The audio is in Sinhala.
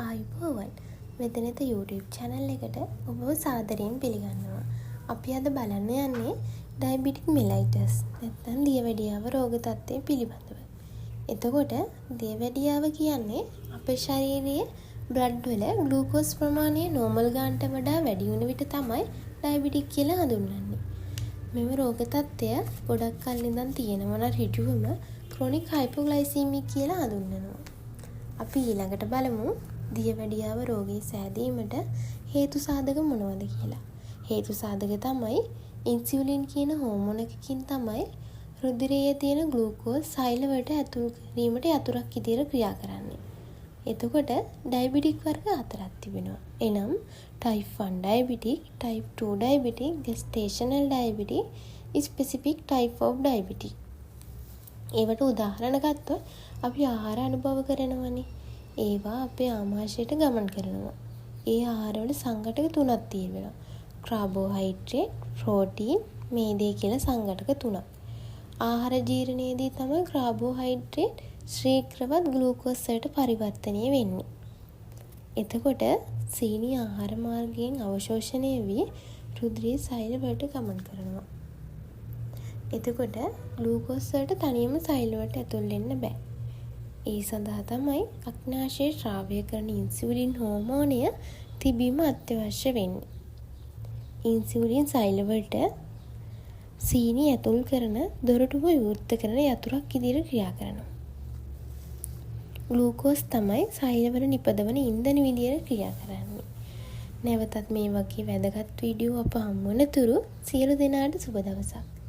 ආයුබෝවන්. මෙතනත YouTube channel එකට ඔබව සාදරයෙන් පිළිගන්නවා. අපි අද බලන්න යන්නේ ඩයබටික් මෙලයිටස් නැත්නම් දියවැඩියාව රෝග තත්ත්වය පිළිබඳව. එතකොට දියවැඩියාව කියන්නේ අපේ ශරීරයේ බ්ලඩ් වල ග්ලූකෝස් ප්‍රමාණය නෝමල් ගානට වඩා වැඩි වෙන විට තමයි ඩයබටික් කියලා හඳුන්වන්නේ. මෙම රෝග තත්ත්වය ගොඩක් කල් ඉඳන් තියෙනවා නම් ඍජුවම ක්‍රොනික් හයිපෝග්ලයිසීමික් කියලා හඳුන්වනවා. අපි ඊළඟට බලමු දියවැඩියාව රෝගී සෑදීමට හේතු සාධක මොනවද කියලා. හේතු සාධක තමයි ඉන්සියුලින් කියන හෝමෝන එකකින් තමයි රුධිරයේ තියෙන ග්ලූකෝස් සෛල වලට ඇතුල් කිරීමට යතුරක් විදියට ක්‍රියා කරන්නේ. එතකොට ඩයබටික් වර්ග හතරක් තිබෙනවා. එනම් type 1 diabetic, type 2 diabetic, gestational diabetic, specific type of diabetic. ඒවට උදාහරණ ගත්තොත් අපි ආහාර අනුභව කරනවනේ. ඒවා අපේ ආමාශයට ගමන් කරනවා. ඒ ආහාරවල සංඝටක තුනක් තියෙනවා. කාබෝහයිඩ්‍රේට්, ප්‍රෝටීන්, මේදේ කියලා සංඝටක තුනක්. ආහාර ජීර්ණයේදී තමයි කාබෝහයිඩ්‍රේට් ශීඝ්‍රවත් ග්ලූකෝස් වලට පරිවර්තනය වෙන්නේ. එතකොට සීනි ආහාර මාර්ගයෙන් අවශෝෂණය වී රුධිරයේ සෛල වලට ගමන් කරනවා. එතකොට ග්ලූකෝස් වලට තනියම සෛල වලට ඇතුල් වෙන්න බෑ. ඒ සඳහා තමයි අග්නාශයේ ශ්‍රාවය කරන ඉන්සියුලින් හෝමෝනය තිබීම අත්‍යවශ්‍ය වෙන්නේ. ඉන්සියුලින් සෛල වලට සීනි ඇතුල් කරන දොරටුව විවෘත කරන යතුරක් විදියට ක්‍රියා කරනවා. ග්ලූකෝස් තමයි සෛලවල නිපදවන ඉන්ධන විදියට ක්‍රියා කරන්නේ. නැවතත් මේ වගේ වැදගත් වීඩියෝ අප හමු වන තුරු සියලු දෙනාට සුබ දවසක්.